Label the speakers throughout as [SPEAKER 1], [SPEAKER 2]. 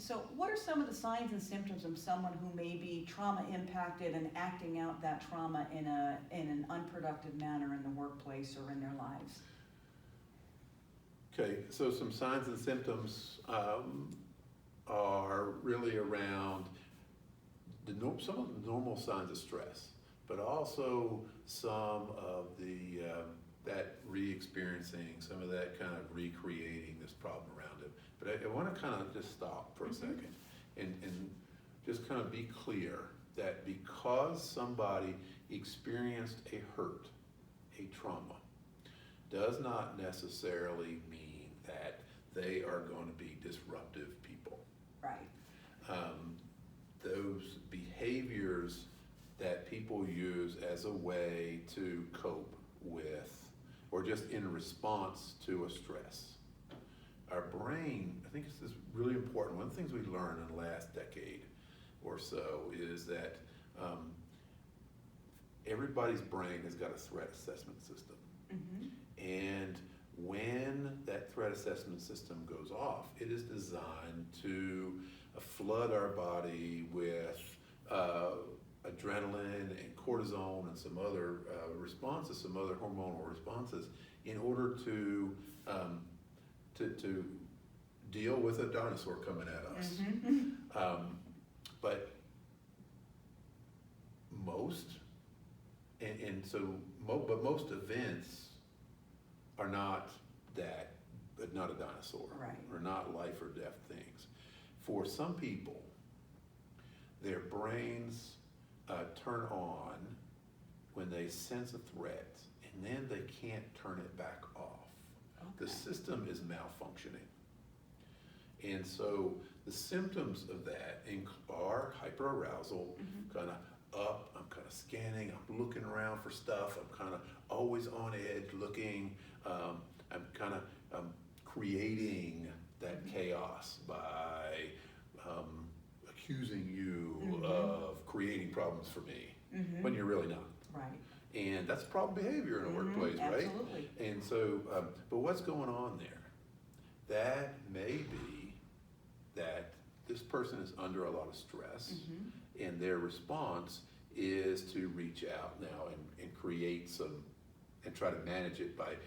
[SPEAKER 1] So what are some of the signs and symptoms of someone who may be trauma impacted and acting out that trauma in an unproductive manner in the workplace or in their lives?
[SPEAKER 2] Okay, so some signs and symptoms are really around some of the normal signs of stress, but also some of the that re-experiencing, some of that kind of recreating this problem around it. But I want to kind of just stop for a second and just kind of be clear that because somebody experienced a hurt, a trauma, does not necessarily mean that they are going to be disruptive people.
[SPEAKER 1] Right.
[SPEAKER 2] Those behaviors that people use as a way to cope with, or just in response to a stress. Our brain, I think this is really important. One of the things we learned in the last decade or so is that everybody's brain has got a threat assessment system. And when that threat assessment system goes off, it is designed to flood our body with adrenaline and cortisone and some other responses, some other hormonal responses, in order to deal with a dinosaur coming at us. But most events are not that, but not a dinosaur,
[SPEAKER 1] right,
[SPEAKER 2] or not life or death things. For some people, their brains turn on when they sense a threat, and then they can't turn it back off. The system is malfunctioning. And so the symptoms of that are hyperarousal, kind of up, I'm kind of scanning, I'm looking around for stuff, I'm kind of always on edge looking, I'm kind of creating that chaos by accusing you of creating problems for me when you're really not.
[SPEAKER 1] Right.
[SPEAKER 2] And that's problem behavior in a workplace, right?
[SPEAKER 1] Absolutely.
[SPEAKER 2] And so, but what's going on there? That may be that this person is under a lot of stress, and their response is to reach out now and create some, and try to manage it by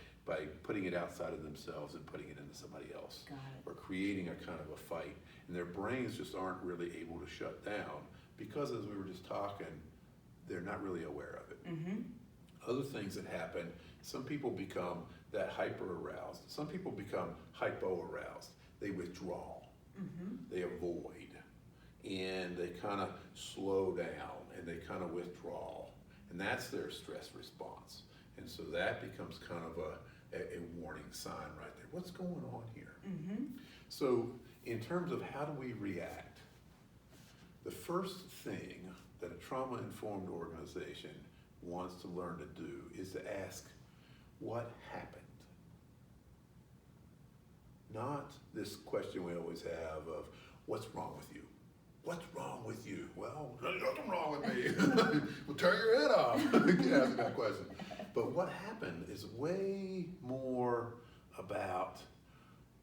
[SPEAKER 2] putting it outside of themselves and putting it into somebody else.
[SPEAKER 1] Got it.
[SPEAKER 2] Or creating a kind of a fight. And their brains just aren't really able to shut down because, as we were just talking, they're not really aware of it. Other things that happen, some people become that hyper-aroused. Some people become hypo-aroused. They withdraw. They avoid. And they kind of slow down and they kind of withdraw. And that's their stress response. And so that becomes kind of a warning sign right there. What's going on here? So in terms of how do we react, the first thing that a trauma-informed organization wants to learn to do is to ask, what happened? Not this question we always have of, what's wrong with you? What's wrong with you? Well, there's nothing wrong with me. We'll tear your head off. Keep asking that question. But what happened is way more about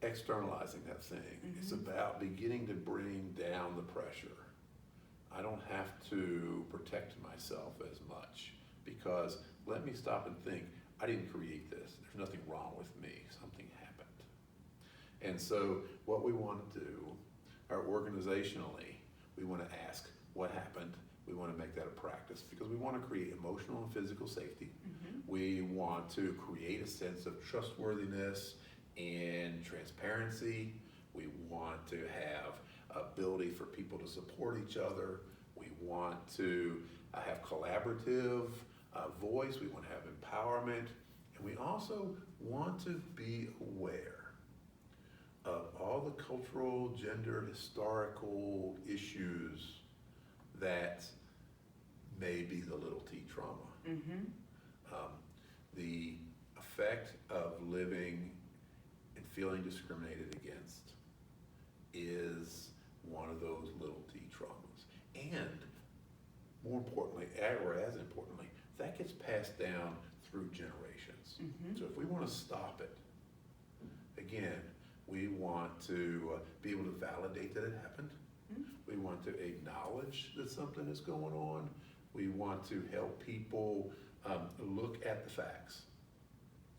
[SPEAKER 2] externalizing that thing. It's about beginning to bring down the pressure. I don't have to protect myself as much, because let me stop and think, I didn't create this. There's nothing wrong with me. Something happened. And so what we want to do, or organizationally, we want to ask what happened. We want to make that a practice because we want to create emotional and physical safety. We want to create a sense of trustworthiness and transparency. We want to have ability for people to support each other. We want to have collaborative voice. We want to have empowerment. And we also want to be aware of all the cultural, gender, historical issues that may be the little t trauma. The effect of living and feeling discriminated against is one of those little t traumas. And more importantly, or as importantly, that gets passed down through generations. So if we want to stop it, again, We want to be able to validate that it happened.
[SPEAKER 1] Mhm.
[SPEAKER 2] We want to acknowledge that something is going on. We want to help people look at the facts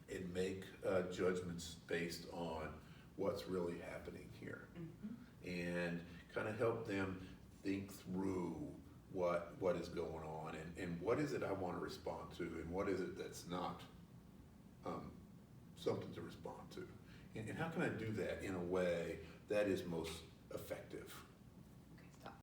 [SPEAKER 2] and make judgments based on what's really happening here, and kind of help them think through what is going on, and what is it I want to respond to, and what is it that's not something to respond to, and how can I do that in a way that is most effective.